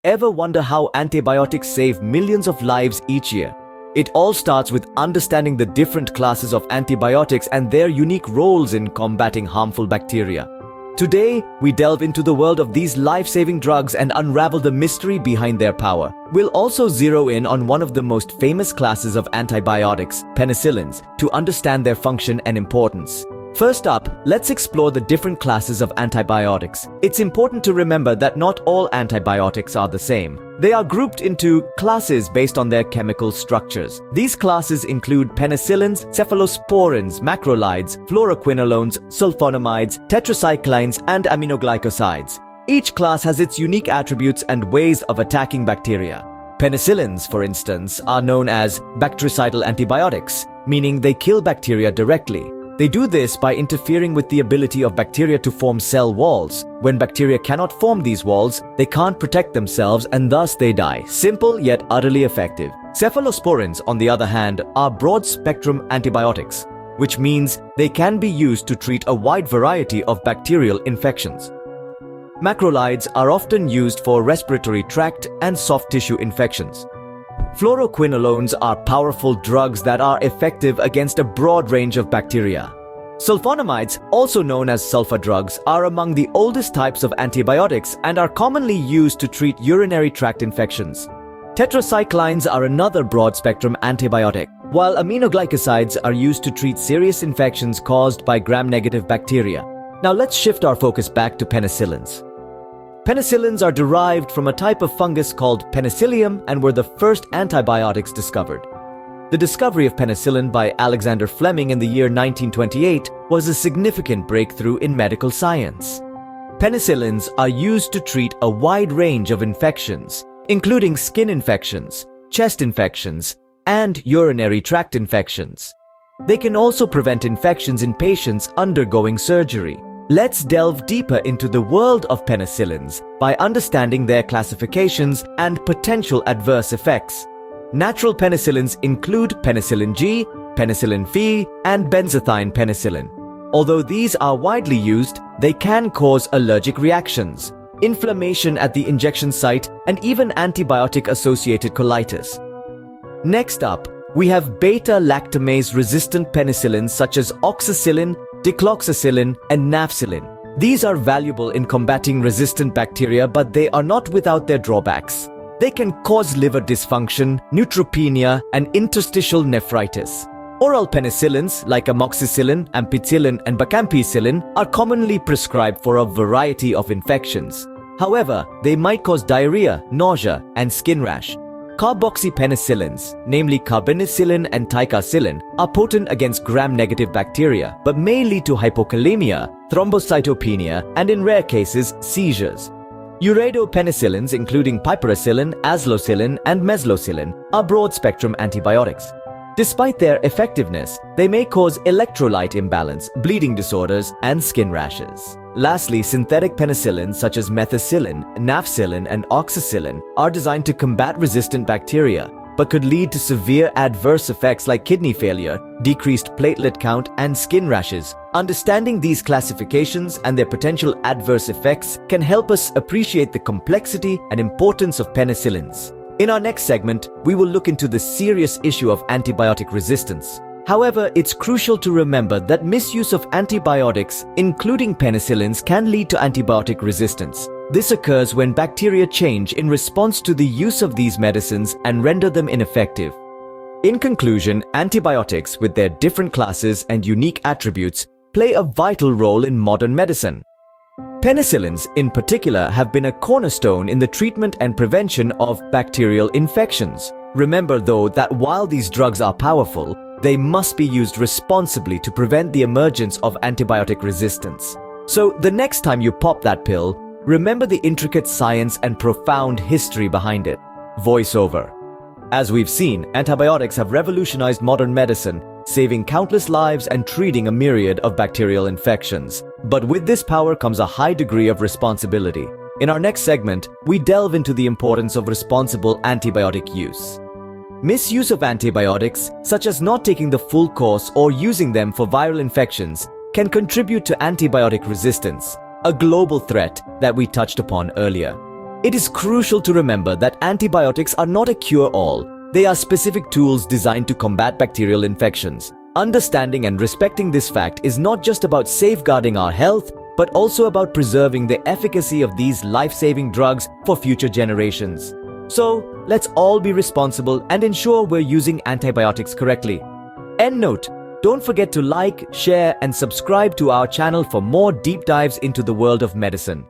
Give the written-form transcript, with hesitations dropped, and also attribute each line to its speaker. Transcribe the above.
Speaker 1: Ever wonder how antibiotics save millions of lives each year? It all starts with understanding the different classes of antibiotics and their unique roles in combating harmful bacteria. Today, we delve into the world of these life-saving drugs and unravel the mystery behind their power. We'll also zero in on one of the most famous classes of antibiotics, penicillins, to understand their function and importance. First up, let's explore the different classes of antibiotics. It's important to remember that not all antibiotics are the same. They are grouped into classes based on their chemical structures. These classes include penicillins, cephalosporins, macrolides, fluoroquinolones, sulfonamides, tetracyclines, and aminoglycosides. Each class has its unique attributes and ways of attacking bacteria. Penicillins, for instance, are known as bactericidal antibiotics, meaning they kill bacteria directly. They do this by interfering with the ability of bacteria to form cell walls. When bacteria cannot form these walls, they can't protect themselves and thus they die. Simple yet utterly effective. Cephalosporins, on the other hand, are broad-spectrum antibiotics, which means they can be used to treat a wide variety of bacterial infections. Macrolides are often used for respiratory tract and soft tissue infections. Fluoroquinolones are powerful drugs that are effective against a broad range of bacteria. Sulfonamides, also known as sulfur drugs, are among the oldest types of antibiotics and are commonly used to treat urinary tract infections. Tetracyclines are another broad-spectrum antibiotic, while aminoglycosides are used to treat serious infections caused by gram-negative bacteria. Now let's shift our focus back to penicillins. Penicillins are derived from a type of fungus called Penicillium and were the first antibiotics discovered. The discovery of penicillin by Alexander Fleming in the year 1928 was a significant breakthrough in medical science. Penicillins are used to treat a wide range of infections, including skin infections, chest infections, and urinary tract infections. They can also prevent infections in patients undergoing surgery. Let's delve deeper into the world of penicillins by understanding their classifications and potential adverse effects. Natural penicillins include penicillin G, penicillin V, and benzathine penicillin. Although these are widely used, they can cause allergic reactions, inflammation at the injection site, and even antibiotic-associated colitis. Next up, we have beta-lactamase-resistant penicillins such as oxacillin, dicloxacillin, and nafcillin. These are valuable in combating resistant bacteria, but they are not without their drawbacks. They can cause liver dysfunction, neutropenia, and interstitial nephritis. Oral penicillins like amoxicillin, ampicillin, and vancomycin are commonly prescribed for a variety of infections. However, they might cause diarrhea, nausea, and skin rash. Carboxypenicillins, namely carbonicillin and ticacillin, are potent against gram-negative bacteria, but may lead to hypokalemia, thrombocytopenia, and in rare cases, seizures. Ureidopenicillins, including piperacillin, azlocillin, and meslocillin, are broad-spectrum antibiotics. Despite their effectiveness, they may cause electrolyte imbalance, bleeding disorders, and skin rashes. Lastly, synthetic penicillins such as methicillin, nafcillin, and oxacillin are designed to combat resistant bacteria, but could lead to severe adverse effects like kidney failure, decreased platelet count, and skin rashes. Understanding these classifications and their potential adverse effects can help us appreciate the complexity and importance of penicillins. In our next segment, we will look into the serious issue of antibiotic resistance. However, it's crucial to remember that misuse of antibiotics, including penicillins, can lead to antibiotic resistance. This occurs when bacteria change in response to the use of these medicines and render them ineffective. In conclusion, antibiotics, with their different classes and unique attributes, play a vital role in modern medicine. Penicillins, in particular, have been a cornerstone in the treatment and prevention of bacterial infections. Remember, though, that while these drugs are powerful, they must be used responsibly to prevent the emergence of antibiotic resistance. So, the next time you pop that pill, remember the intricate science and profound history behind it. Voiceover. As we've seen, antibiotics have revolutionized modern medicine, saving countless lives and treating a myriad of bacterial infections. But with this power comes a high degree of responsibility. In our next segment, we delve into the importance of responsible antibiotic use. Misuse of antibiotics, such as not taking the full course or using them for viral infections, can contribute to antibiotic resistance, a global threat that we touched upon earlier. It is crucial to remember that antibiotics are not a cure-all. They are specific tools designed to combat bacterial infections. Understanding and respecting this fact is not just about safeguarding our health, but also about preserving the efficacy of these life-saving drugs for future generations. So, let's all be responsible and ensure we're using antibiotics correctly. End note: don't forget to like, share, and subscribe to our channel for more deep dives into the world of medicine.